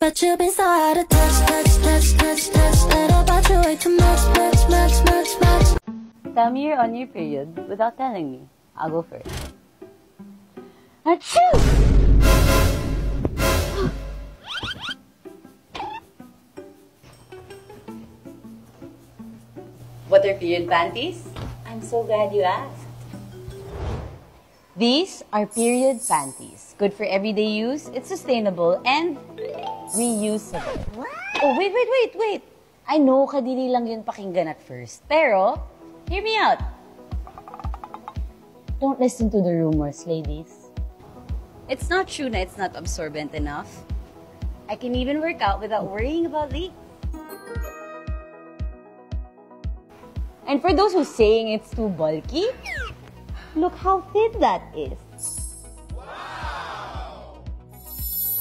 But you've been so out of touch, that about you way too much. Tell me you're on your period without telling me. I'll go first. Achoo! What are period panties? I'm so glad you asked. These are period panties. Good for everyday use, it's sustainable, and reusable. Wow. Oh, wait. I know, kadiri lang yun pakinggan at first. Pero, hear me out. Don't listen to the rumors, ladies. It's not true na it's not absorbent enough. I can even work out without worrying about leaks. And for those who saying it's too bulky, look how thin that is. Wow!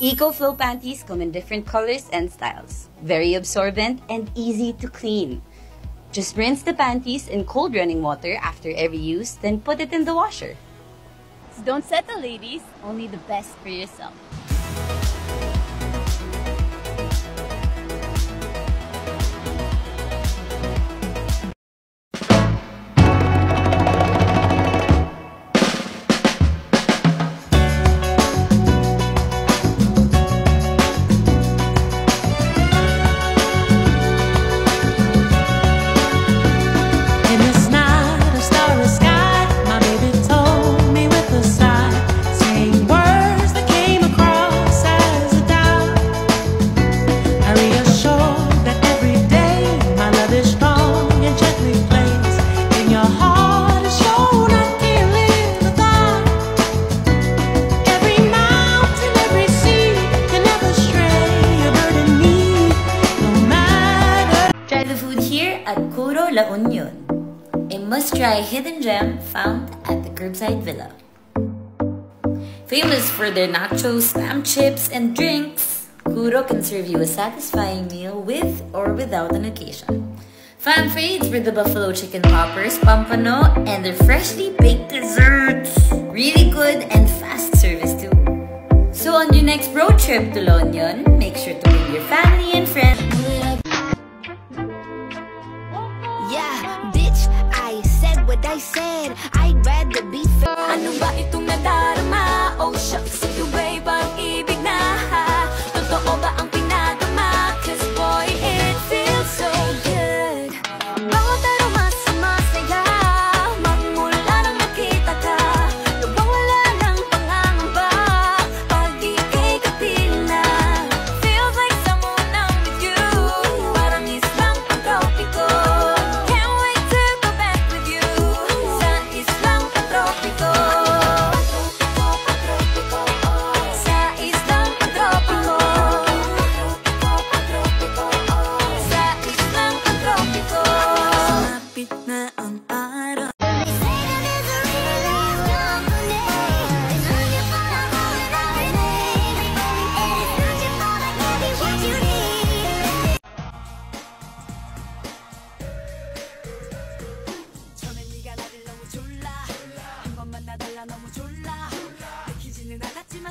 EcoFlow panties come in different colors and styles. Very absorbent and easy to clean. Just rinse the panties in cold running water after every use, then put it in the washer. So don't settle, ladies. Only the best for yourself. La Union, a must-try hidden gem found at the Curbside Villa. Famous for their nachos, spam chips, and drinks, Kuro can serve you a satisfying meal with or without an occasion. Fan favorites were the buffalo chicken poppers, pampano, and their freshly baked desserts. Really good and fast service too. So on your next road trip to La Union, make sure to bring your family and friends. I said, I'd rather be fair. Ano ba itong nadarama? Oh shucks, you babe, ang ibig na totoo ba ang pinadama? Cause boy, it feels so good. Bawat aroma sa masaya, magmula nang nakita ka, nawawala ng pangangamba pag ika'y kapiling na. Feels like someone I'm with you, parang islang pagtropiko.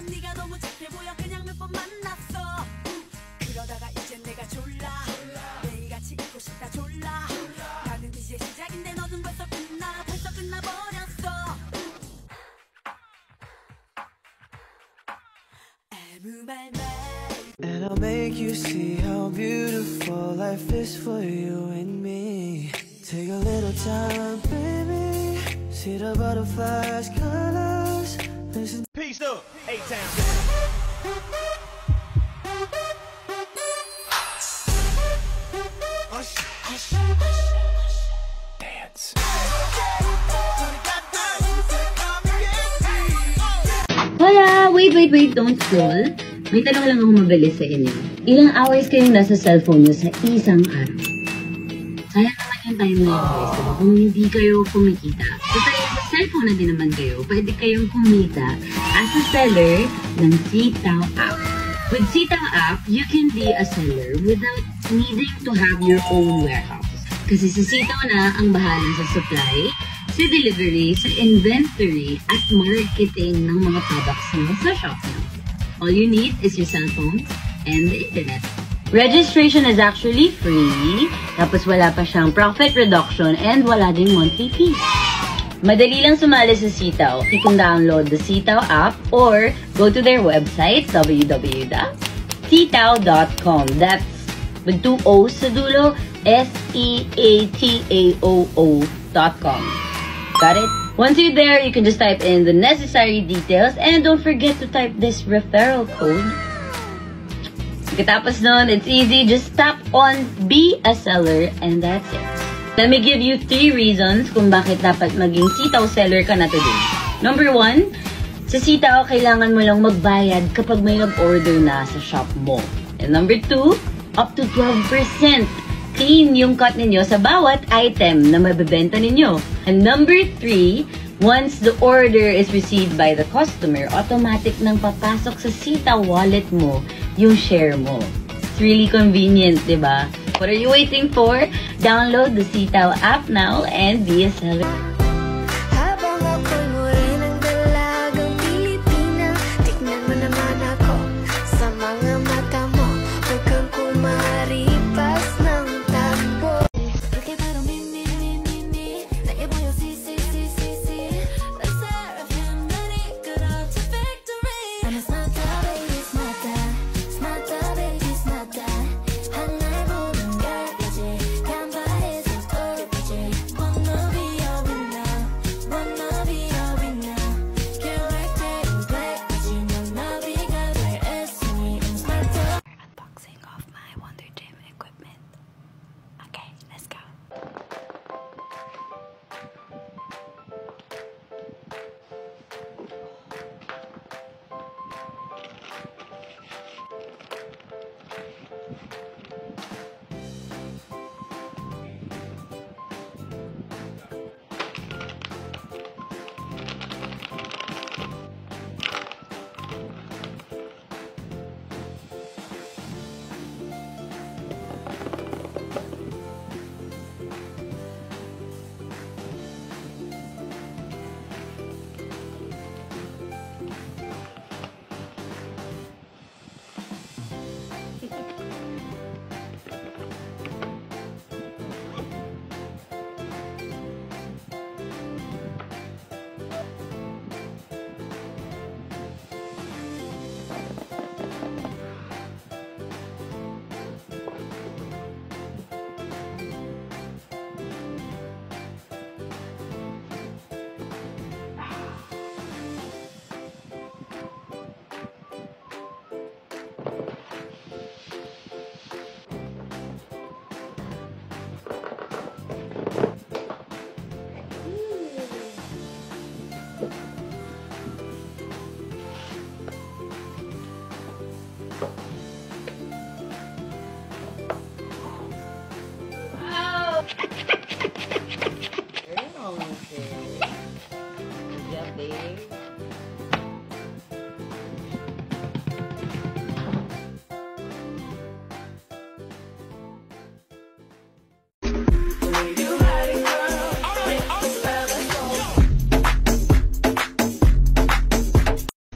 네가 너무 착해 보여 그냥 몇 번 만났어 그러다가 이제 내가 졸라 매일같이 있고 싶다 졸라 나는 이제 시작인데 너는 벌써 끝나버렸어 아무 말 And I'll make you see how beautiful life is for you and me. Take a little time, baby. See the butterflies, colors. Listen. Peace up, A-Town. Dance. Hola! Wait, don't scroll. May tanong lang ako mabilis sa inyo. Ilang hours kayong nasa cellphone nyo sa isang araw? Sayang naman yung time na yun, guys. Diba? Kung hindi kayo kumikita. Kasi sa cellphone na din naman kayo, pwede kayong kumita as a seller ng Sitaw app. With Sitaw app, you can be a seller without needing to have your own warehouse. Kasi sa Sitaw na ang bahala sa supply, sa delivery, sa inventory, at marketing ng mga products mo sa shop mo. All you need is your cell phone, and the internet. Registration is actually free, tapos wala pa siyang profit reduction, and wala ding monthly fees. Madali lang sumali sa Sitaw. You can download the Sitaw app or go to their website, www.sitaw.com. That's with 2 O's sa dulo, SEATAOO.com. Got it? Once you're there, you can just type in the necessary details and don't forget to type this referral code. Pagkatapos nun, it's easy. Just tap on Be a Seller and that's it. Let me give you 3 reasons kung bakit dapat maging Sitaw seller ka na today. Number 1, sa Sitaw, kailangan mo lang magbayad kapag may nag-order na sa shop mo. And number 2, up to 12% clean yung cut ninyo sa bawat item na mabebenta ninyo. And number 3, once the order is received by the customer, automatic nang papasok sa Sitaw wallet mo yung share mo. It's really convenient, diba? What are you waiting for? Download the Sitaw app now and be a seller. Habang ako'y morenang dalagang Pilipina, tignan mo naman ako sa mga mata mo. Huwag kang kumaripas ng takbo. Porque pero mi, nag-iba yung si. Like Seraphim, nani, good up to victory. And it's not that, baby, it's not that. It's not that, baby, it's not that. 하나의 모든 걸 가지, 간발의 속도를 가지. Wanna be your winner, wanna be your winner. 계획대로 돼가지, 넌 나비가 될 애쓰니. Unboxing of my Wonder Gym equipment. Okay, let's go.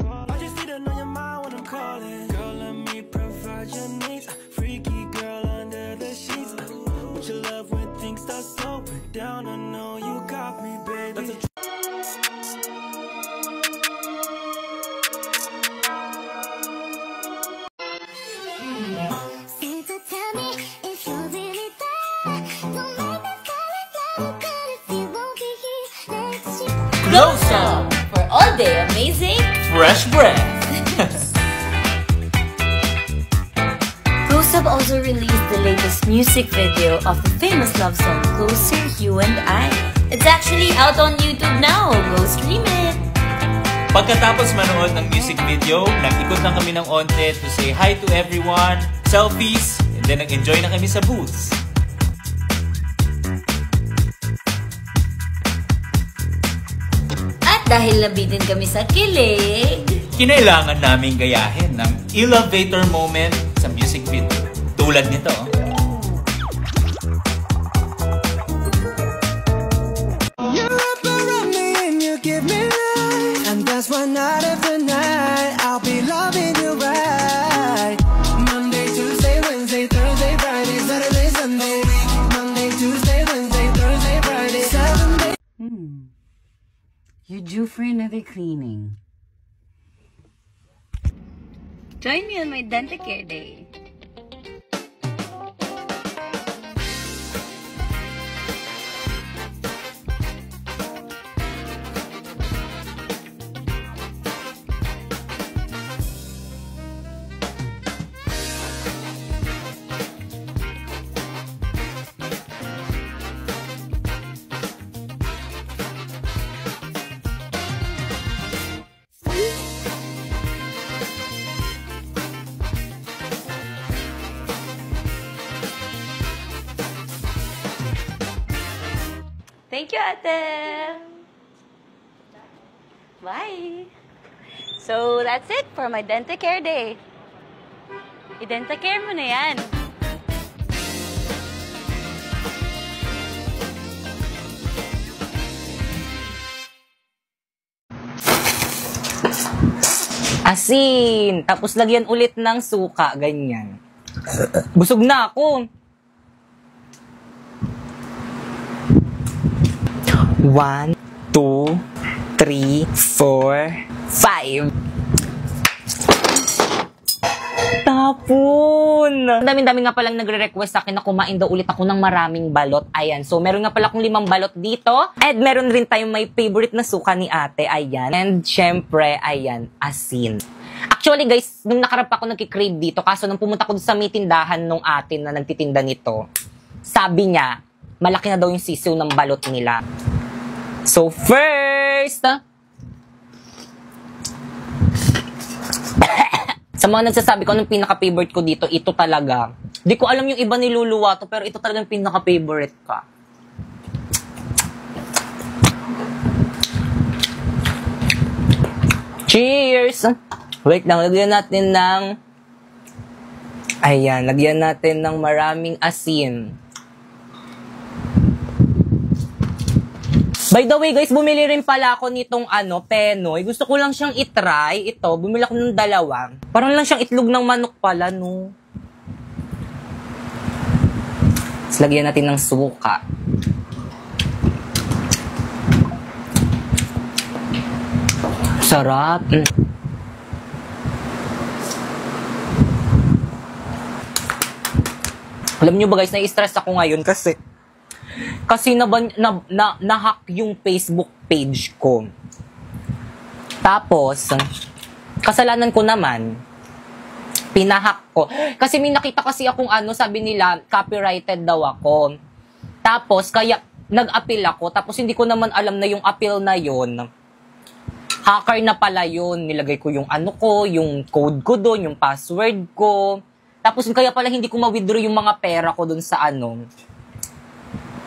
I just need to know your mind when I'm calling. Girl, let me provide your needs. Freaky girl under the sheets. With your love when things start slowing down. I know you got me, baby. So tell me if you're really there. Don't make me fall in love, but if you won't be here next year. Close Up for all day amazing fresh breath. Close Up also released the latest music video of the famous love song Closer, You and I. It's actually out on YouTube now. Go stream it. Pagkatapos manood ng music video, nag-ikot lang kami ng onte to say hi to everyone, selfies, and then nag-enjoy na kami sa booths. At dahil nabitin kami sa kilig, Kinailangan naming gayahin ng elevator moment sa music video. Tulad nito. You wrap around me and you give me life, and that's why night after night I'll be loving you right. My You're due for another cleaning. Join me on my Dentacare Day. Thank you, ate! Bye! So, that's it for my Dentacare Day. I-Dentacare mo na yan. Asin! Tapos lagyan ulit ng suka, ganyan. Busog na ako. 1, 2, 3, 4, 5. Tapon! Dami-dami nga palang nagre-request sa akin na kumain daw ulit ako ng maraming balot. Ayan. So, meron nga pala akong 5 balot dito. And meron rin tayong may favorite na suka ni ate. Ayan. And syempre, ayan, asin. Actually, guys, nung nakarap ako nagkikrave dito, kaso nung pumunta ko sa may tindahan nung atin na nagtitinda nito, sabi niya, malaki na daw yung sisiw ng balot nila. So, first, sa mga nagsasabi ko anong pinaka-favorite ko dito, ito talaga. Di ko alam yung iba niluluwa to, pero ito talaga yung pinaka-favorite ka. Cheers! Wait lang, lagyan natin ng... Ayan, lagyan natin ng maraming asin. By the way, guys, bumili rin pala ako nitong Penoy. Gusto ko lang siyang itry. Ito, bumili ako ng 2. Parang lang siyang itlog ng manok pala, no? Tapos lagyan natin ng suka. Sarap. Alam nyo ba, guys, na-stress ako ngayon kasi na-hack yung Facebook page ko. Tapos, kasalanan ko naman, pinahack ko. Kasi may nakita kasi akong sabi nila, copyrighted daw ako. Tapos, kaya nag-appeal ako. Tapos, hindi ko naman alam na yung appeal na yun, hacker na pala yun. Nilagay ko yung yung code ko doon, yung password ko. Tapos, kaya pala hindi ko ma-withdraw yung mga pera ko doon sa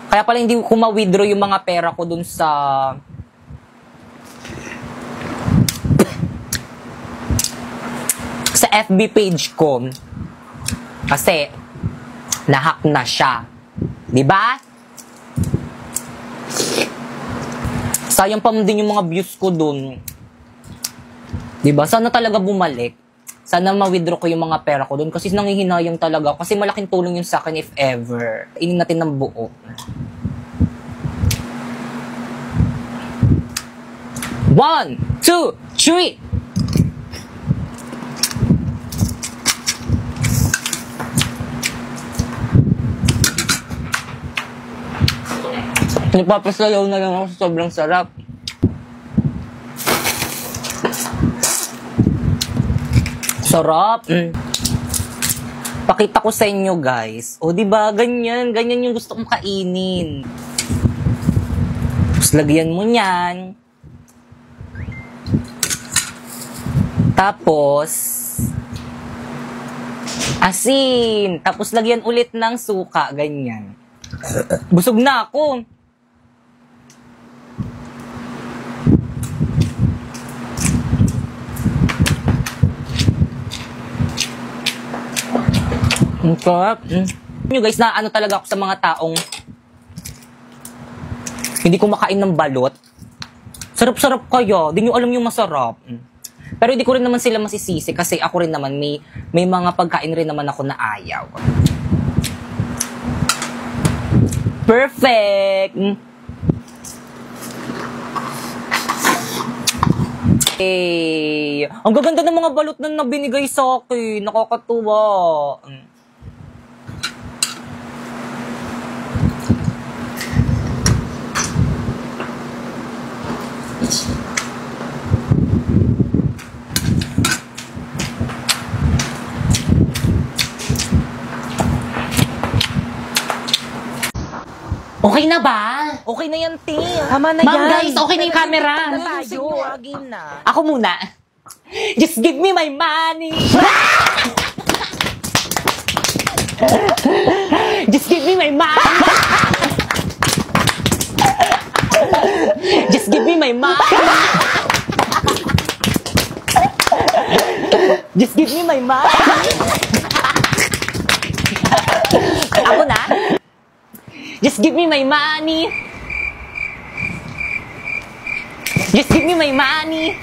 Kaya pala hindi ko ma-withdraw yung mga pera ko dun sa FB page ko. Kasi na-hack na siya. 'Di ba? Sayang pa din yung mga views ko dun. 'Di ba? Sana talaga bumalik. Sana ma-withdraw ko yung mga pera ko doon kasi nangihinayang talaga. Kasi malaking tulong yun sa akin if ever. Inin natin ng buo. 1, 2, 3. Nagpapasayaw na lang ako sa sobrang sarap. Sarap. Pakita ko sa inyo, guys. O, diba? Ganyan. Ganyan yung gusto kong kainin. Tapos, lagyan mo niyan. Tapos, asin. Tapos, lagyan ulit ng suka. Ganyan. Busog na ako. Ang sarap. Nyo guys, na talaga ako sa mga taong hindi kumakain ng balot. Sarap-sarap kaya. Di nyo alam yung masarap. Pero hindi ko rin naman sila masisisi kasi ako rin naman may mga pagkain rin naman ako na ayaw. Perfect! Eh, ang gaganda ng mga balot na binigay sa akin. Nakakatuwa. Okay na ba? Okay na yan, T. Tama na Ma'am, yan. guys, okay na yung camera. Tayo. Game na. Ako muna. Just give me my money. Just give me my money. Just give me my money. Just give me my money. Ako na. Just give me my money. Just give me my money.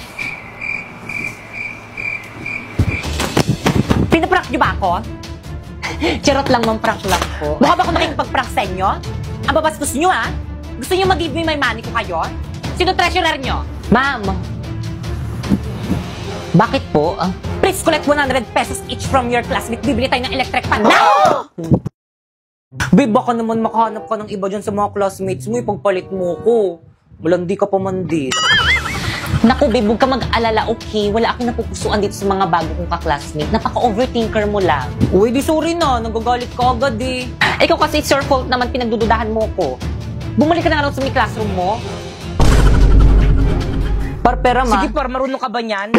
Pinaprank niyo ba ako? Charot lang, ma'am, prank lang po. Mukha ba ako nakikipag-prank sa inyo? Ang babastos niyo, ha? Gusto niyo mag-give me my money ko kayo? Sino treasurer niyo? Ma'am. Bakit po? Please collect 100 pesos each from your classmate. Bibili tayo ng electric fan now! Babe, baka naman makahanap ka ng iba dyan sa mga classmates mo, ipagpalit mo ko. Malandi ka pa man din. Naku, babe, huwag ka mag-alala, okay? Wala akong napupusuan dito sa mga bago kong ka-classmate. Napaka-overthinker mo lang. Uy, di sorry na. Nagagalit ka agad eh. Ikaw kasi it's your fault naman pinagdududahan mo ko. Bumalik ka na nga sa may classroom mo. Parpera, ma. Sige, par, marunong ka ba niyan?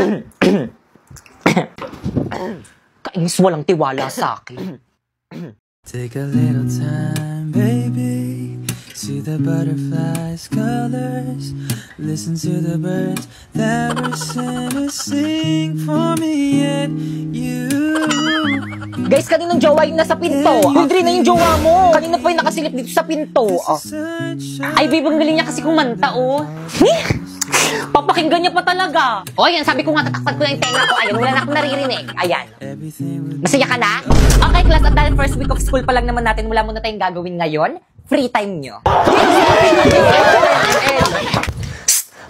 Kainis, walang tiwala sa akin. Take a little time, baby. See the butterflies' colors. Listen to the birds that were sent to sing for me and you. Guys, kaninong jowa yung nasa pinto? Hindi na yung jowa mo. Kanina pa yung nakasilip dito sa pinto. Ay, babe, ang galing niya kasi kumanta, oh. Papakinggan niya pa talaga. O, ayan, sabi ko nga, tatakpan ko na yung tenga ko. Ayan, wala na akong naririnig. Ayan. Masaya ka na? Okay, class, at dahil first week of school pa lang naman natin, wala muna tayong gagawin ngayon. Free time nyo.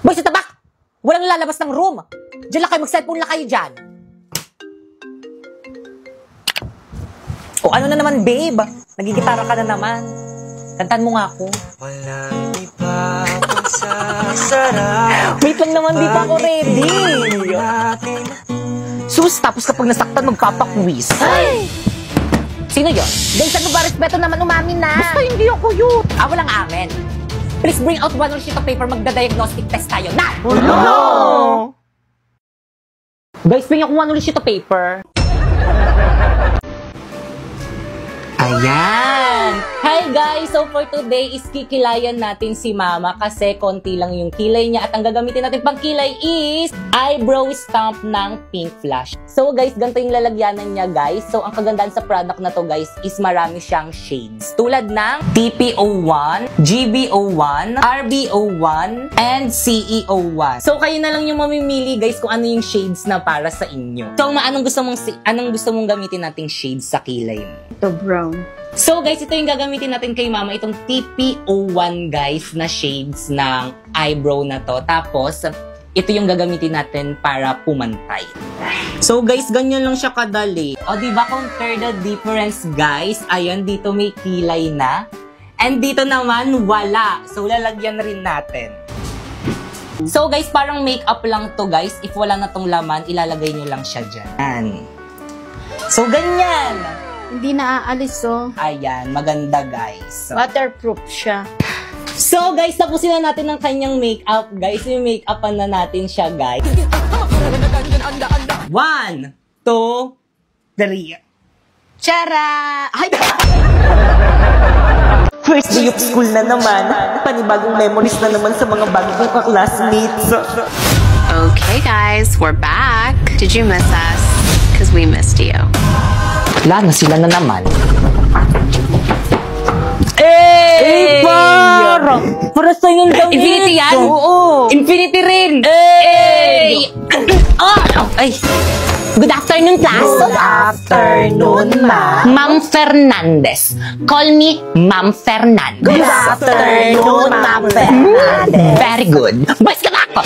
Boy, sa tabak! Walang lalabas ng room. Diyan lang kayo, mag-cellphone lang kayo dyan. O, ano na naman, babe? Nagigitara ka na naman. Kantan mo nga ako. Walang iba kung sasarap. Wait lang naman, di pa ako ready. Sus, tapos kapag nasaktan, magpapakwis. Ay! Sino yun? Guys, ano ba? Respeto naman umamin na. Basta hindi ako yun. Walang amen. Please bring out one sheet of paper, magda-diagnostic test tayo. Na! No! Guys, bring ako one sheet of paper. Ayan! Hi guys! So for today is kikilayan natin si Mama kasi konti lang yung kilay niya at ang gagamitin natin pang kilay is eyebrow stamp ng Pink Flash. So guys, ganito yung lalagyanan niya guys. So ang kagandahan sa product na to guys is marami siyang shades. Tulad ng TP01, GB01, RB01, and CE01. So kayo na lang yung mamimili guys kung ano yung shades na para sa inyo. So anong gusto mong gamitin nating shades sa kilay mo? Ito, brown. So guys, ito yung gagamitin natin kay Mama, itong TP01 guys na shades ng eyebrow na to. Tapos, ito yung gagamitin natin para pumantay. So guys, ganyan lang siya kadali. O diba, compare the difference guys. Ayan, dito may kilay na. And dito naman, wala. So lalagyan rin natin. So guys, parang makeup lang to guys. If wala na tong laman, ilalagay nyo lang siya dyan. So ganyan. Hindi naaalis, oh. Ayan, maganda guys. Waterproof siya. So guys, tapusin na natin ang kanyang makeup guys. Yung make-upan na natin siya guys. 1, 2, 3. Tara! Ay! First day of school na naman. Panibagong memories na naman sa mga bagong ka-classmates. Okay, guys, we're back. Did you miss us? Because we missed you. Wala na sila na naman. Hey, par! Para sa yung damit. Infinity yan? Oo. Infinity rin! Hey! Ah! Ay! Good afternoon, class. Good afternoon, ma'am. Ma'am Fernandez. Call me Ma'am Fernandez. Good afternoon, Ma'am Fernandez. Very good. Boys, ka na ako.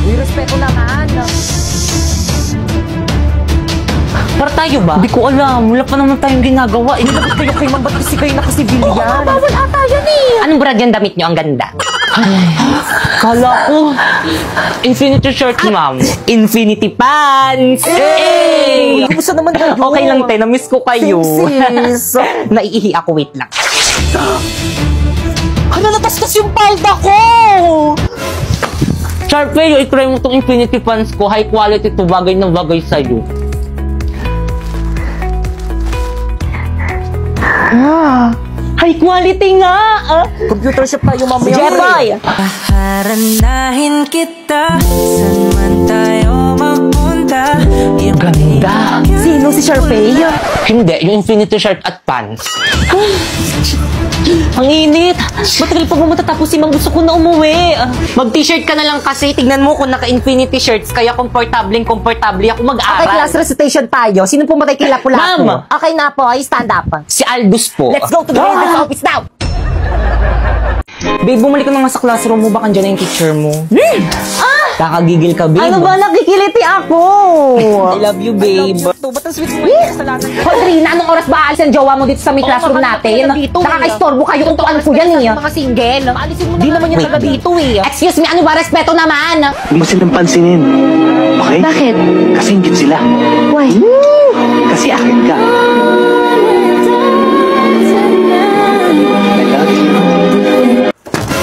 Uy, respeto naman. Para tayo ba? Hindi ko alam. Wala pa naman tayong ginagawa. Bakit kayo kay ma'am? Ba't kasi kayo nakasibilyan? Bawal ata yan eh. Anong brand yung damit nyo? Ang ganda. Ay, kala ko. Infinity shirt, ma'am. Infinity pants. Hey! Kumusta naman kayo? Okay lang, te. Na-miss ko kayo. Sis. Naiihi ako. Wait lang. Ano, natastas yung palda ko? Sharpay, i-try mo itong Infinity pants ko. High quality to. Bagay na bagay sa'yo. High quality nga! Computer shop tayo mamaya. Jeboy! Parandahin kita, saan man tayo magpunta. Ganda! Sino si Sharpay? Hindi, yung Infinity shirt at pants. Ang init! Matagal pa ba matatapos si Mang? Gusto ko na umuwi. Mag-t-shirt ka na lang kasi. Tignan mo kung naka-Infinity shirts. Kaya komportable ako Okay, mag-aral. class recitation tayo. Sino pumatay kay Lapu-Lapu? Ma'am. Okay na po, ay stand up. Si Aldous po. Let's go to the business office now. Babe, bumalik ka na nga sa classroom mo. Baka andyan na yung teacher mo. Kakagigil ka, babe. Ano ba, nakikiliti ako? I love you, babe. Ba't ang sweet mo yung kasalanan? Rodrina, anong oras ba aalis ang jowa mo dito sa may classroom natin? Nakaka-istorbo kayo kung tuan po yan eh. Mga single. Alisin mo na. Di naman yung taga dito eh. Excuse me, ano ba? Respeto naman. Huwag mo silang pansinin. Okay? Bakit? Kasi ingit sila. Why? Kasi akin ka.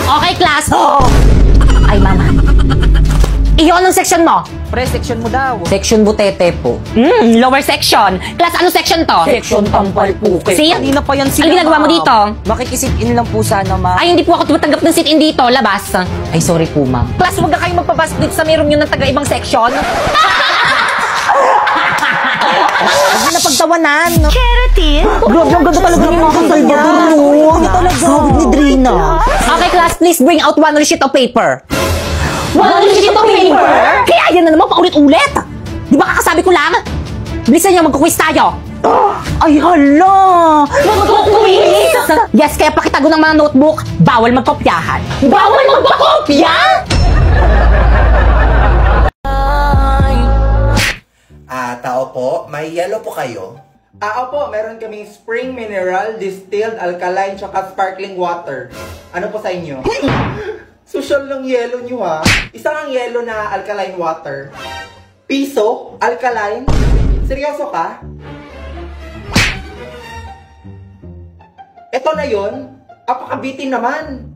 Okay, class. Ay, mama. Iyo, anong section mo? Pre, section mo daw. Section butete po. Lower section. Class, anong section to? Section tampal puke. See? Kanina pa yan sila. Ano ginagawa mo dito? Makikisit-in lang po sana, ma. Ay, hindi po ako tumatanggap ng sit-in dito. Labas. Ay, sorry po, ma'am. Class, huwag na kayong magpabas dito sa meron yun ng taga-ibang section. Huwag na pagtawanan. Charity? Grabe, ang ganda talaga ng mga kasal niya. Grabe talaga. Sabi ni Drina. Okay, class, please bring out one sheet of paper. One sheet of paper? Kaya yan na naman, paulit-ulit. Di ba kakasabi ko lang? Bilisan niyo, magkukwis tayo. Ay, hala. Magkukwis? Yes, kaya pakitago ng mga notebook, bawal magkopyahan. Bawal magpakopya? Tao po, may yellow po kayo? Opo, meron kaming spring mineral, distilled, alkaline, tsaka sparkling water. Ano po sa inyo? Social ng yellow nyo ha. Isang ang yellow na alkaline water. Piso? Alkaline? Seryoso ka? Ito na yun? Apakabitin naman.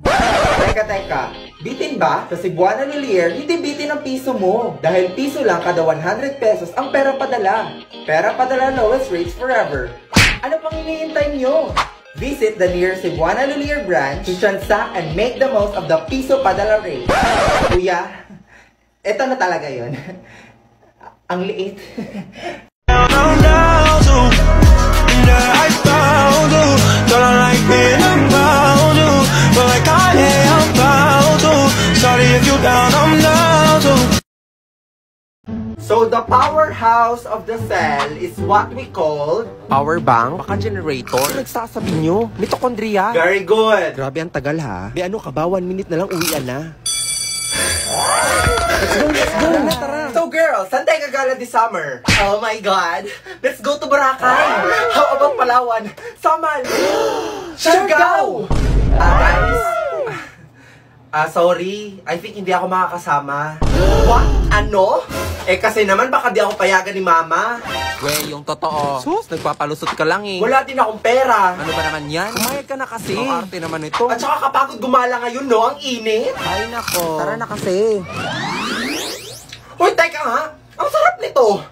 Teka. Bitin ba? Sa Cebuana Lilier, hindi bitin ang piso mo. Dahil piso lang kada 100 pesos ang pera padala. Pera padala, lowest rates forever. Ano pang hinihintay nyo? Visit the nearest Cebuana Lilier branch to transact and make the most of the piso padala rate. Kuya, eto na talaga yun. Ang liit. So the powerhouse of the cell is what we call Power bank? Baka generator? Ano nagsasabi nyo? Mitochondria? very good. Grabe ang tagal ha. Be ano ka ba? 1 minute na lang uwian na. So girls, saan tayo gagala this summer? Oh my God! Let's go to Boracay! How about Palawan? Samal! Siargao! Guys, sorry. I think hindi ako makakasama. What? Ano? Kasi naman baka di ako payagan ni Mama. We, yung totoo. Sus, nagpapalusot ka lang eh. Wala din akong pera. Ano ba naman yan? Kumayag ka na kasi. Ang arte naman ito. At saka kapagod gumala ngayon, no? Ang init. Ay nako. Tara na kasi. Uy, teka nga. Ang sarap nito.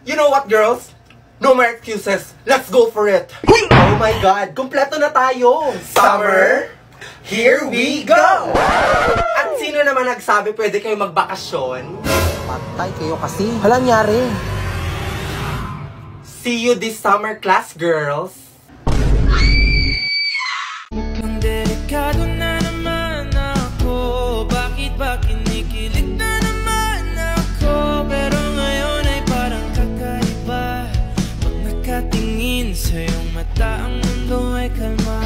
You know what, girls? No more excuses. Let's go for it. Oh my God. Kompleto na tayo. Summer, here we go. At sino naman nagsabi pwede kayo magbakasyon? Patay kayo kasi. Hala nyari. See you this summer class, girls. Ang delikado na naman ako. Bakit ba kinikilig na naman ako? Pero ngayon ay parang Sa iyong mata ang mundo ay kalma.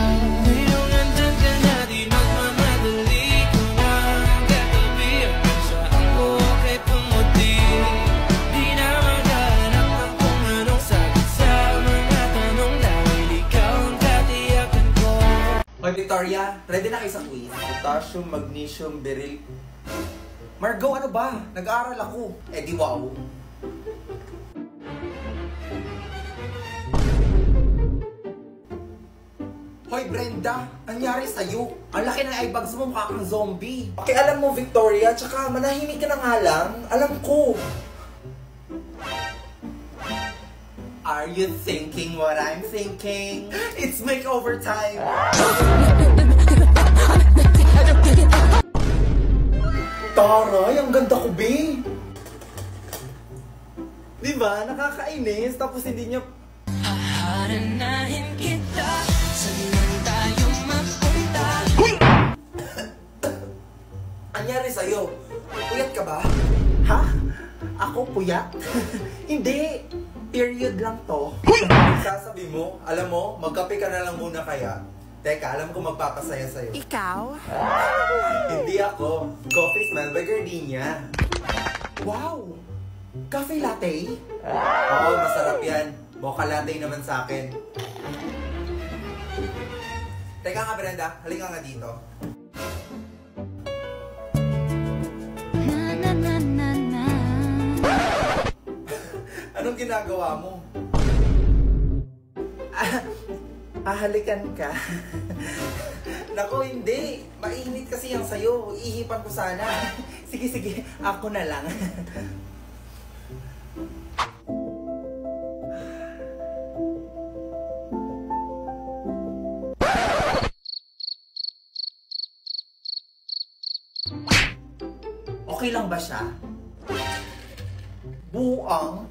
Ngayong nandyan ka na, di magmamadali. Kung ang katabi hanggang sa ang buhok ay pumuti. Di na maghahanap ng kung anong sagot sa mga tanong. Dahil ikaw ang katiyakan ko. Hoy Victoria, ready na kayo sa quiz? Potassium, magnesium, beryl. Margo, ano ba? Nag-aaral ako. Eh di wow. Hoy Brenda, nangyari sa'yo? Ang laki ng eye bags mo, mukha kang zombie. Okay, alam mo Victoria, tsaka manahimik ka na nga lang. Alam ko. Are you thinking what I'm thinking? It's makeover time! Taray, ang ganda ko, be! Diba? Nakakainis, tapos hindi niya... Haharanahin kita, saan tayo mapunta? Anyari sa'yo? Puyat ka ba? Ha? Ako puyat? Hindi! Period lang to. Sasabi mo, alam mo, magkape ka na lang muna kaya. Teka, alam ko magpapasaya sa'yo. Ikaw? Hindi ako. Coffee Smell by Gardenia. Wow! Cafe latte? Oo, masarap yan. Mocha latte naman sa akin. Teka nga Brenda, halika nga dito. Anong ginagawa mo? Halikan ka? Naku, hindi. Mainit kasi yan sa'yo. Ihipan ko sana. Sige, sige. Ako na lang. Okay lang ba siya? Buang.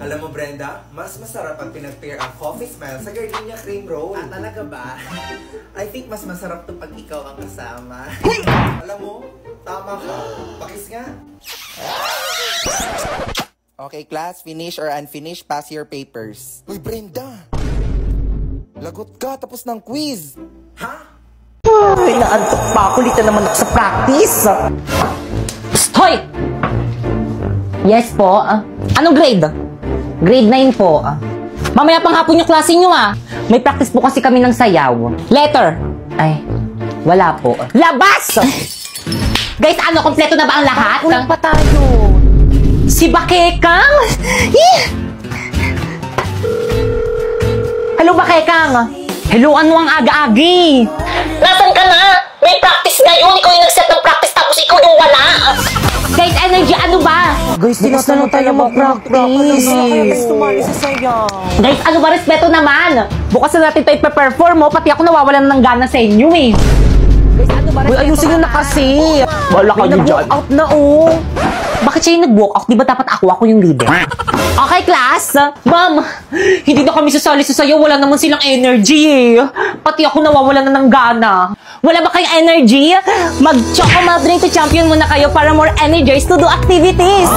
Alam mo Brenda, mas masarap pag pinag-pair ang Coffee Smell sa Gardenia Cream Roll. Ah, talaga ba? I think mas masarap to pag ikaw ang kasama. Alam mo, tama ka. Pakis nga. Okay class, finish or unfinished, pass your papers. Uy Brenda! Lagot ka, tapos ng quiz. Ha? Ay, naantok pa. Kulitan naman ako sa practice. Psst, hoy! Yes po. Anong grade? Grade 9 po. Mamaya pang hapon yung klase nyo May practice po kasi kami ng sayaw. Letter. Ay, wala po. Labas! Guys, ano? Kompleto na ba ang lahat? Kulang pa tayo. Si Bakekang? Hello, Bakekang. Hello, ano ang aga-agi? Nasaan ka na? May practice ngayon. Ikaw yung nag-set ng practice tapos ikaw yung wala. Guys, energy, ano ba? Guys, bukas na lang tayo mag-practice. Guys, ano ba? Respeto naman. Bukas na natin ito ipe-perform Pati ako nawawalan ng gana sa inyo Guys, ano ba? Uy, ayusin nyo na kasi. Wala kayo dyan. Nag-walk out na Bakit siya yung nag-walk out? Di ba dapat ako yung leader? Okay, class. Ma'am, hindi na kami sasali sa sayo. Wala naman silang energy Pati ako nawawalan na ng gana. Wala ba kayong energy? Mag-choco malt drink to champion muna kayo para more energized to do activities.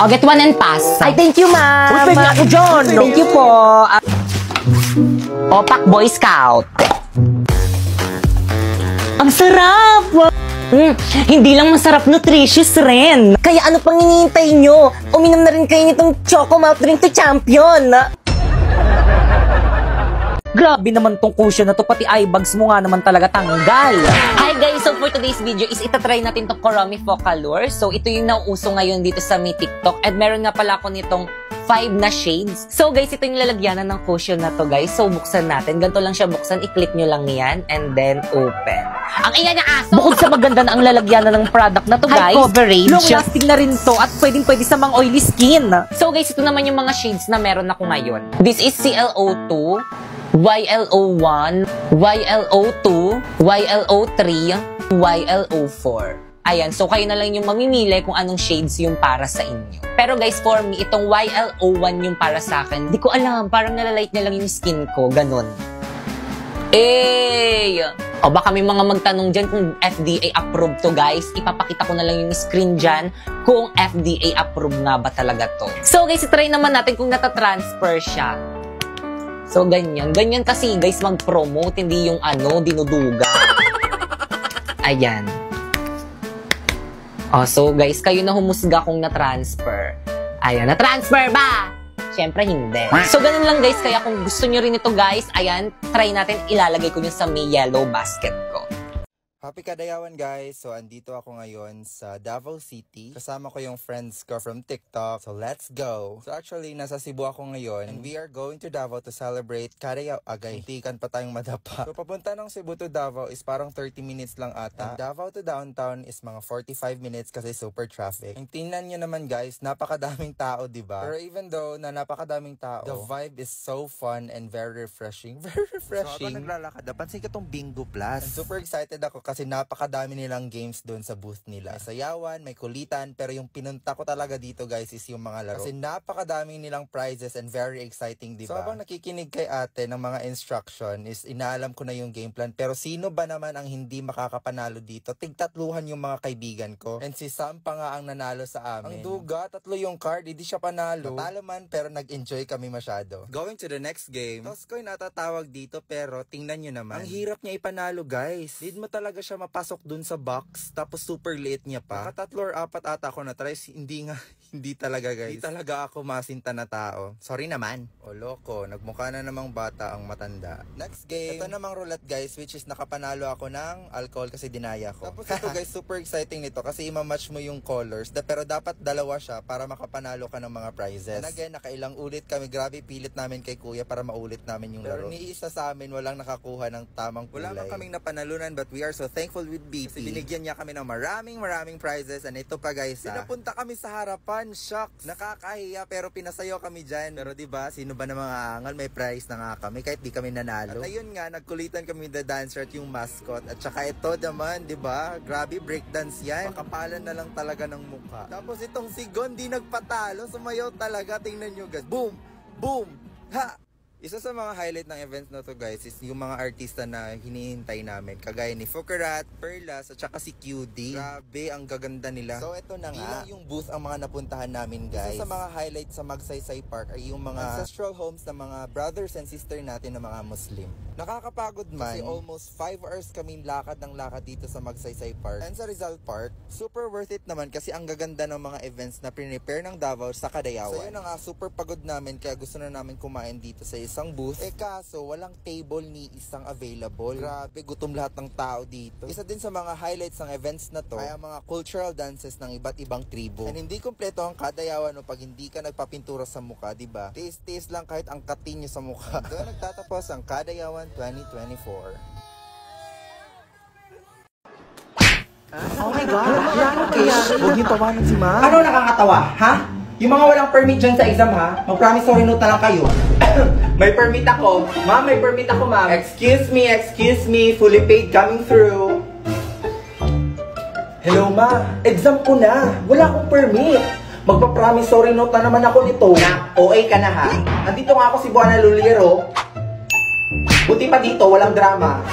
Oh, get one and pass. Ay, thank you, ma'am. Uy, pwede ako dyan. Thank you po. Opak Boy Scout. Ang sarap! Hindi lang masarap, nutritious rin. Kaya ano pang hinihintay nyo? Uminom na rin kayo nitong Choco Malt Drink to Champion. Grabe naman tong cushion na to, pati eye bags mo nga naman talaga tanggal. Hi guys, so for today's video is itatry natin tong Kuromi Focallure. So ito yung nauuso ngayon dito sa mi TikTok. And meron nga pala ako nitong 5 na shades. So guys, ito yung lalagyanan ng cushion na to guys. So buksan natin. Ganito lang siya buksan. I-click nyo lang yan. And then open. Ang ingay na aso! Bukod sa maganda na ang lalagyanan ng product na to guys. High coverage. Long lasting na rin to. At pwede sa mga oily skin. So guys, ito naman yung mga shades na meron ako ngayon. This is CLO2. YLO1, YLO2, YLO3, YLO4. Ayan, so kayo na lang yung mamimili kung anong shades yung para sa inyo. Pero guys, for me, itong YLO1 yung para sa akin. Di ko alam, parang nalalight na lang yung skin ko, ganun. O baka may mga magtanong dyan kung FDA approved to, guys. Ipapakita ko na lang yung screen dyan kung FDA approved nga ba talaga to. So guys, try naman natin kung natatransfer siya. So ganyan. Ganyan kasi guys mag-promote, hindi yung dinuduga. Ayan. Oh, so guys, kayo na humusga kung na-transfer. Ayan, na-transfer ba? Siyempre, hindi. So, ganun lang guys. Kaya kung gusto nyo rin ito guys, ayan, try natin. Ilalagay ko nyo sa may yellow basket ko. Happy Kadayawan guys! So, andito ako ngayon sa Davao City. Kasama ko yung friends ko from TikTok. So, let's go! So, actually, nasa Cebu ako ngayon. And we are going to Davao to celebrate Kadayaw. Agay, tikan pa tayong madapa. So, papunta ng Cebu to Davao is parang 30 minutes lang ata. And Davao to downtown is mga 45 minutes kasi super traffic. And tingnan nyo naman guys, napakadaming tao, diba? Pero even though na napakadaming tao, the vibe is so fun and very refreshing. Very refreshing. So, habang naglalakad, napansin ko tong Bingo Plus. And super excited ako kasi napakadami nilang games doon sa booth nila. May sayawan, may kulitan, pero yung pinunta ko talaga dito guys is yung mga laro. Kasi napakadami nilang prizes and very exciting, diba? So habang nakikinig kay ate ng mga instruction is inaalam ko na yung game plan. Pero sino ba naman ang hindi makakapanalo dito? Tigtatluhan yung mga kaibigan ko. And si Sam pa nga ang nanalo sa amin. Ang duga, 3 yung card, hindi siya panalo. Natalo man, pero nag-enjoy kami masyado. Going to the next game. Toskoy natatawag dito, pero tingnan nyo naman. Ang hirap niya ipanalo guys. Need mo talaga siya mapasok dun sa box, tapos super late niya pa. 3 or 4 ata ako na try, hindi talaga guys. Hindi talaga ako masinta na tao. Sorry naman. O loko, nagmukha na namang bata ang matanda. Next game. Ito namang roulette guys, which is nakapanalo ako ng alcohol kasi dinaya ko. Tapos ito guys, super exciting nito kasi imamatch mo yung colors, pero dapat 2 siya para makapanalo ka ng mga prizes. And again, nakailang ulit kami. Grabe, pilit namin kay kuya para maulit namin yung laro. Pero ni isa sa amin, walang nakakuha ng tamang kulay. Wala man kaming napanalunan, but we are so thankful with BP. Kasi binigyan niya kami ng maraming prizes. And ito pa guys, pinapunta kami sa harapan. Shucks, nakakahiya pero pinasayo kami dyan. Pero diba, sino ba na mga angal, may prize na nga kami kahit di kami nanalo. At ayun nga, nagkulitan kami the dancer at yung mascot. At saka ito naman, diba, grabe breakdance yan. Makapalan na lang talaga ng mukha. Tapos itong si Gon di nagpatalo, sumayaw talaga. Tingnan nyo guys, boom, boom, ha! Isa sa mga highlight ng events na to guys is yung mga artista na hinihintay namin. Kagaya ni Fukarat, Perlas, at saka si QD. Grabe, ang gaganda nila. So ito na nga, yung booth ang mga napuntahan namin guys. Isa sa mga highlight sa Magsaysay Park ay yung mga ancestral homes ng mga brothers and sister natin na mga Muslim. Nakakapagod man, kasi almost 5 hours kami lakad ng lakad dito sa Magsaysay Park. And sa Rizal Park, super worth it naman kasi ang gaganda ng mga events na prepare ng Davao sa Kadayawan. So yun na nga, super pagod namin kaya gusto na namin kumain dito sa isang booth. Kaso walang table ni isang available. Grabe, gutom lahat ng tao dito. Isa din sa mga highlights ng events na to ay ang mga cultural dances ng iba't ibang tribo. And hindi kompleto ang Kadayawan pag hindi ka nagpapintura sa mukha, diba? Taste lang kahit ang katin nyo sa mukha. Doon nagtatapos ang Kadayawan 2024. Oh my God! Huwag niyo tawanan si Ma. Ano nakakatawa, ha? Yung mga walang permit dyan sa exam ha, mag-promissory note na lang kayo. May permit ako. Ma'am, may permit ako ma'am. Excuse me, fully paid coming through. Hello ma, exam ko na. Wala akong permit. Magpa-promissory note na naman ako nito. Na, OA ka na ha. Nandito nga ako si Buana Luliero. Buti pa dito, walang drama.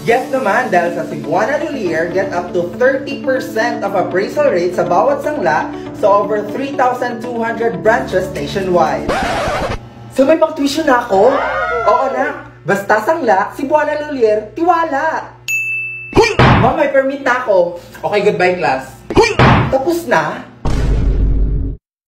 Yes naman, dahil sa Cebuana Lulier, get up to 30% of appraisal rate sa bawat sangla sa over 3,200 branches nationwide. So may pang-tuition na ako? Oo na, basta sangla, Cebuana Lulier, tiwala! Ma'am, may permit na ako. Okay, goodbye class. Tapos na?